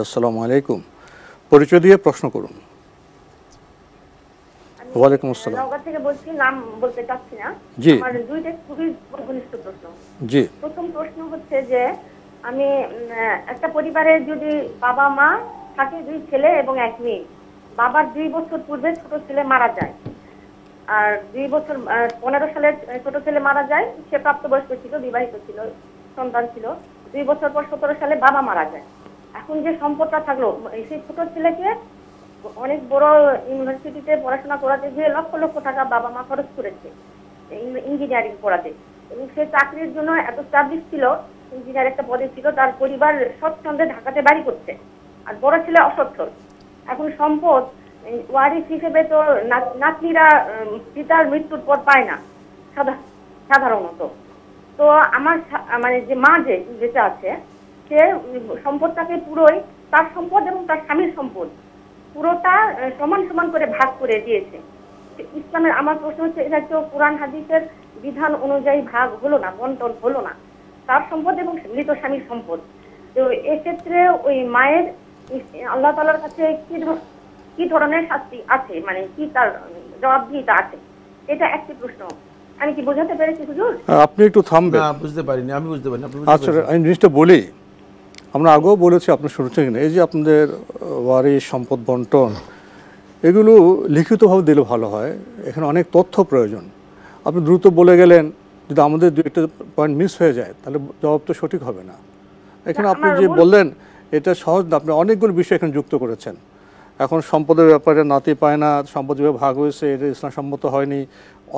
আসসালামু আলাইকুম। পরিচয় দিয়ে প্রশ্ন করুন। আমি ওয়ালাইকুম আসসালাম। নওগাঁ থেকে বলছি, নাম বলতে চাচ্ছি না। জি আমার দুইটা খুবই ঘনিষ্ঠ প্রশ্ন। জি প্রথম প্রশ্ন হচ্ছে যে আমি একটা পরিবারে যদি বাবা মা থাকে, দুই ছেলে এবং এক মেয়ে, বাবার 2 বছর পূর্বে ছোট ছেলে মারা যায়, আর 2 বছর 15 সালে ছোট ছেলে মারা যায়। সে প্রাপ্তবয়স্ক ছিল, বিবাহিত ছিল, সন্তান ছিল। 2 বছর পর 17 সালে বাবা মারা যায়। এখন যে সম্পদটা থাকলো, সেই ছোট ছেলেকে অনেক বড় ইউনিভার্সিটিতে পড়াশোনা করাতে গিয়ে লক্ষ লক্ষ টাকা বাবা মা খরচ করেছে ইঞ্জিনিয়ারিং পড়াতে, এবং সে চাকরির জন্য এত স্টাবলিশ ছিল, ইঞ্জিনিয়ার একটা পদে ছিল। তার পরিবার স্বচ্ছন্দে ঢাকাতে বাড়ি করছে, আর বড় ছেলে অসচ্ছল। এখন সম্পদ ওয়ারিশ হিসেবে তো নাতনিরা পিতার মৃত্যুর পর পায় না সাধারণত। তো আমার মানে যে মা যেটা আছে, সে সম্পদটাকে পুরোই, তার সম্পদ এবং তার স্বামীর সম্পদ পুরোটা সমান সমান করে ভাগ করে দিয়েছে ইসলামের। আমার প্রশ্ন হচ্ছে, এটা তো কোরআন হাদিসের বিধান অনুযায়ী ভাগ হলো না, বন্টন হলো না, তার সম্পদ এবং মৃত স্বামীর সম্পদ। তো এক্ষেত্রে ওই মায়ের আল্লাহ তাআলার কাছে কি ধরনের শাস্তি আছে, মানে কি তার জবাবদিহিতা আছে? এটা একটি প্রশ্ন। আমি কি বোঝাতে পেরেছি হুজুর? আপনি একটু থামবেন। না, বুঝতে পারিনি, আমি বুঝতে পারিনি, আপনি বুঝতে আচ্ছা, পেরেছেন? আমি জিনিসটা বলি। আমরা আগেও বলেছি, আপনি শুনছেন কিনা, এই যে আপনাদের ওয়ারিশ সম্পদ বন্টন, এগুলো লিখিতভাবে দিলে ভালো হয়। এখানে অনেক তথ্য প্রয়োজন। আপনি দ্রুত বলে গেলেন, যদি আমাদের দু একটা পয়েন্ট মিস হয়ে যায় তাহলে জবাব তো সঠিক হবে না। এখানে আপনি যে বললেন এটা সহজ না, আপনি অনেকগুলো বিষয় এখানে যুক্ত করেছেন। এখন সম্পদের ব্যাপারে নাতি পায় না, সম্পদ যেভাবে ভাগ হয়েছে এটা ইসলাম সম্মত হয়নি,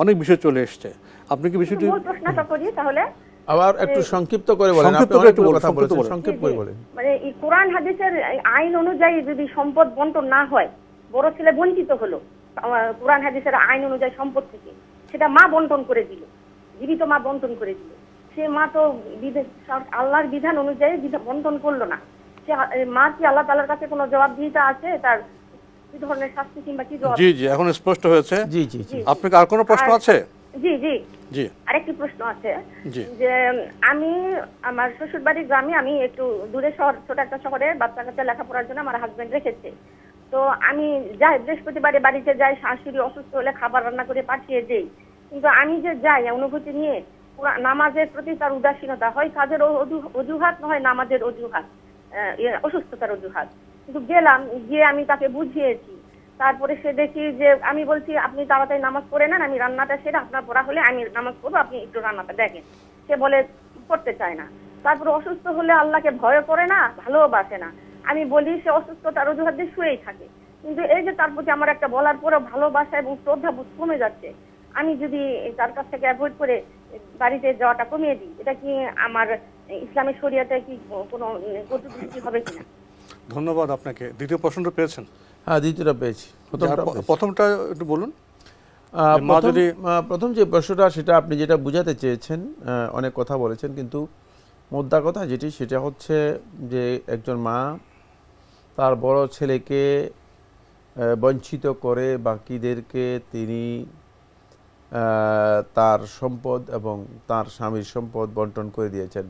অনেক বিষয় চলে এসছে। আপনি কি বিষয়টি মূল প্রশ্নটা করি তাহলে। আবার একটু সংক্ষিপ্ত করে বলেন, আপনি সংক্ষিপ্ত করে অনেকগুলো বলুন, কথা সংক্ষিপ্ত বলেছেন, বলেন। সংক্ষেপ করে বলেন। মানে এই কোরআন হাদিসের আইন অনুযায়ী যদি সম্পদ বন্টন না হয়, বড় ছেলে বঞ্চিত হলো কোরআন হাদিসের আইন অনুযায়ী সম্পদ থেকে, সেটা মা বন্টন করে দিল, জীবিত মা বন্টন করে দিল। সে মা তো আল্লাহর বিধান অনুযায়ী বন্টন করলো না। সে মা কি আল্লাহ তাআলার কাছে কোনো জবাবদিহিতা আছে? তার কি ধরনের শাস্তি কিংবা কি জবাব? জি জি, এখন স্পষ্ট হয়েছে। জি জি জি। আপনার আর কোনো প্রশ্ন আছে? জি জি জি আরেকটি প্রশ্ন আছে, জি যে আমি আমার শ্বশুর বাড়ির গ্রামে, আমি একটু দূরে শহর, ছোট একটা শহরে বাচ্চা কাচ্চা লেখাপড়ার জন্য আমার হাজবেন্ড রেখেছে। তো আমি যাই, বৃহস্পতিবারে বাড়িতে যাই, শাশুড়ি অসুস্থ হলে খাবার রান্না করে পাঠিয়ে দেই। কিন্তু আমি যে যাই অনুভূতি নিয়ে, নামাজের প্রতি তার উদাসীনতা, হয় কাজের অজুহাত, নয় নামাজের অজুহাত, অসুস্থতার অজুহাত। কিন্তু গেলাম, গিয়ে আমি তাকে বুঝিয়েছি। তারপরে সে দেখি যে আমি বলছি, আপনি তাড়াতাড়ি নামাজ পড়ে নেন, আমি রান্নাটা সেরে আপনার পড়া হলে আমি নামাজ পড়বো, আপনি একটু রান্নাটা দেখেন। সে বলে করতে চায় না। তারপরে অসুস্থ হলে আল্লাহকে ভয় করে না, ভালোবাসে না। আমি বলি, সে অসুস্থতার অজুহাত দিয়ে শুয়েই থাকে। কিন্তু এই যে তার প্রতি আমার একটা বলার পরে ভালোবাসা এবং শ্রদ্ধা কমে যাচ্ছে, আমি যদি তার কাছ থেকে অ্যাভয়েড করে বাড়িতে যাওয়াটা কমিয়ে দিই, এটা কি আমার ইসলামের শরিয়াতে কি কোনো কটূক্তি হবে কিনা? ধন্যবাদ আপনাকে। দ্বিতীয় প্রশ্নটা পেয়েছেন? হ্যাঁ, দ্বিতীয়টা পেয়েছি। প্রথমটা একটু বলুন। প্রথম যে প্রশ্নটা, সেটা আপনি যেটা বুঝাতে চেয়েছেন, অনেক কথা বলেছেন, কিন্তু মোদ্দা কথা যেটি, সেটা হচ্ছে যে একজন মা তার বড় ছেলেকে বঞ্চিত করে বাকিদেরকে তিনি তার সম্পদ এবং তার স্বামীর সম্পদ বন্টন করে দিয়েছেন।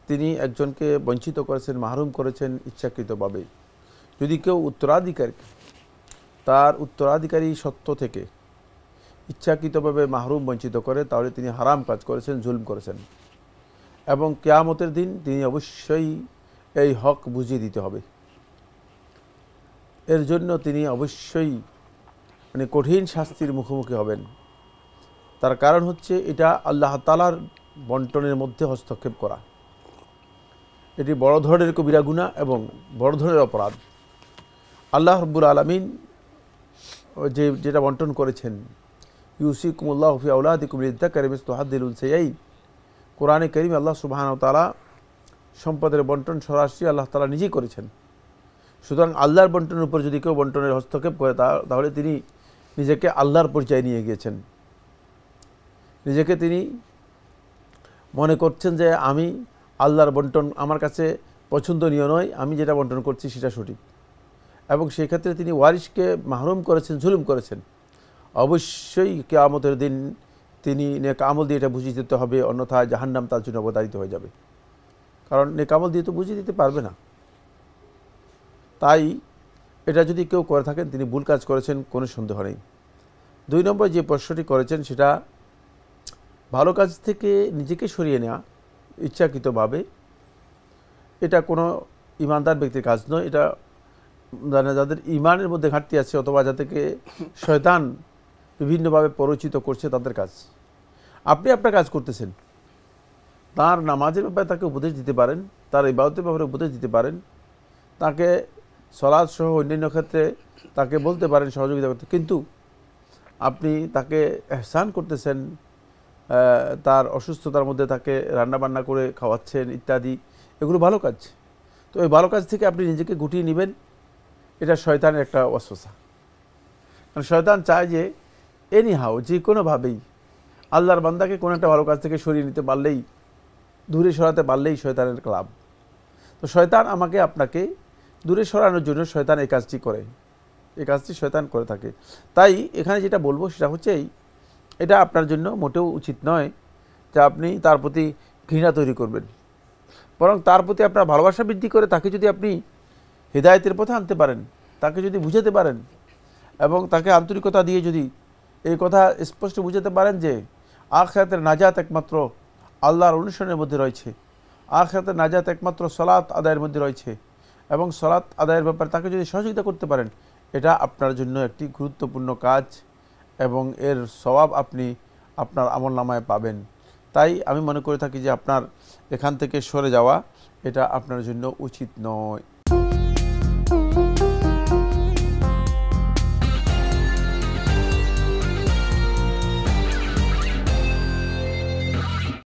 তিনি একজনকে বঞ্চিত করেছেন, মাহরুম করেছেন ইচ্ছাকৃতভাবে। যদি কেউ উত্তরাধিকারী, তার উত্তরাধিকারী সত্ত্ব থেকে ইচ্ছাকৃতভাবে মাহরুম বঞ্চিত করে, তাহলে তিনি হারাম কাজ করেছেন, জুলম করেছেন, এবং কিয়ামতের দিন তিনি অবশ্যই এই হক বুঝিয়ে দিতে হবে। এর জন্য তিনি অবশ্যই মানে কঠিন শাস্তির মুখোমুখি হবেন। তার কারণ হচ্ছে এটা আল্লাহ তাআলার বন্টনের মধ্যে হস্তক্ষেপ করা। এটি বড় ধরনের কবিরা গুনাহ এবং বড় ধরনের অপরাধ। আল্লাহ রাব্বুল আলামিন যেটা বন্টন করেছেন, ইউসিকুমুল্লাহু ফি আওলাদিকুম লিযযাকারি মিসলু হাজ্জিল উনসায়াইন, কোরআনে কারীমে আল্লাহ সুবহানাহু ওয়া তাআলা সম্পদের বন্টন সরাসরি আল্লাহ তাআলা নিজেই করেছেন। সুতরাং আল্লাহর বন্টনের উপর যদি কেউ বন্টনের হস্তক্ষেপ করে, তাহলে তিনি নিজেকে আল্লাহর পর্যায়ে নিয়ে গিয়েছেন। নিজেকে তিনি মনে করছেন যে আমি আল্লাহর বন্টন আমার কাছে পছন্দনীয় নয়, আমি যেটা বন্টন করছি সেটা সঠিক, এবং সেই ক্ষেত্রে তিনি ওয়ারিশকে মাহরুম করেছেন, জুলুম করেছেন। অবশ্যই কিয়ামতের দিন তিনি নেক আমল দিয়ে এটা বুঝিয়ে দিতে হবে, অন্যথায় জাহান্নাম তার জন্য অবধারিত হয়ে যাবে। কারণ নেক আমল দিয়ে তো বুঝিয়ে দিতে পারবে না। তাই এটা যদি কেউ করে থাকেন তিনি ভুল কাজ করেছেন, কোনো সন্দেহ নেই। 2 নম্বর যে প্রশ্নটি করেছেন সেটা ভালো কাজ থেকে নিজেকে সরিয়ে নেওয়া ইচ্ছাকৃতভাবে, এটা কোনো ইমানদার ব্যক্তির কাজ নয়। এটা যাদের ইমানের মধ্যে ঘাটতি আছে অথবা যাদেরকে শয়তান বিভিন্নভাবে পরিচিত করছে তাদের কাজ। আপনি আপনার কাজ করতেছেন, তার নামাজের ব্যাপারে তাকে উপদেশ দিতে পারেন, তার ইবাদতের ব্যাপারে উপদেশ দিতে পারেন, তাকে সালাত সহ অন্যান্য ক্ষেত্রে তাকে বলতে পারেন সহযোগিতা করতে, কিন্তু আপনি তাকে ইহসান করতেছেন, তার অসুস্থতার মধ্যে তাকে রান্নাবান্না করে খাওয়াচ্ছেন ইত্যাদি, এগুলো ভালো কাজ। তো এই ভালো কাজ থেকে আপনি নিজেকে গুটিয়ে নেবেন, এটা শয়তানের একটা ওয়াসওয়াসা। কারণ শয়তান চায় যে এনিহাও যে কোনোভাবেই আল্লাহর বান্দাকে কোনো একটা ভালো কাজ থেকে সরিয়ে নিতে পারলেই, দূরে সরাতে পারলেই শয়তানের ক্লাব। তো শয়তান আমাকে আপনাকে দূরে সরানোর জন্য শয়তান এই কাজটি করে, এই কাজটি শয়তান করে থাকে। তাই এখানে যেটা বলবো সেটা হচ্ছে এটা আপনার জন্য মোটেও উচিত নয় যে আপনি তার প্রতি ঘৃণা তৈরি করবেন, বরং তার প্রতি আপনার ভালোবাসা বৃদ্ধি করে তাকে যদি আপনি হিদায়াতের পথে আনতে পারেন, তাকে যদি বুঝাতে পারেন এবং তাকে আন্তরিকতা দিয়ে যদি এই কথা স্পষ্ট বুঝাতে পারেন যে আখিরাতের নাজাত একমাত্র আল্লাহর অনুসরণের মধ্যে রয়েছে, আখিরাতের নাজাত একমাত্র সালাত আদায়ের মধ্যে রয়েছে, এবং সালাত আদায়ের ব্যাপারে তাকে যদি সহযোগিতা করতে পারেন, এটা আপনার জন্য একটি গুরুত্বপূর্ণ কাজ এবং এর সওয়াব আপনি আপনার আমলনামায় পাবেন। তাই আমি মনে করে থাকি যে আপনার এখান থেকে সরে যাওয়া এটা আপনার জন্য উচিত নয়।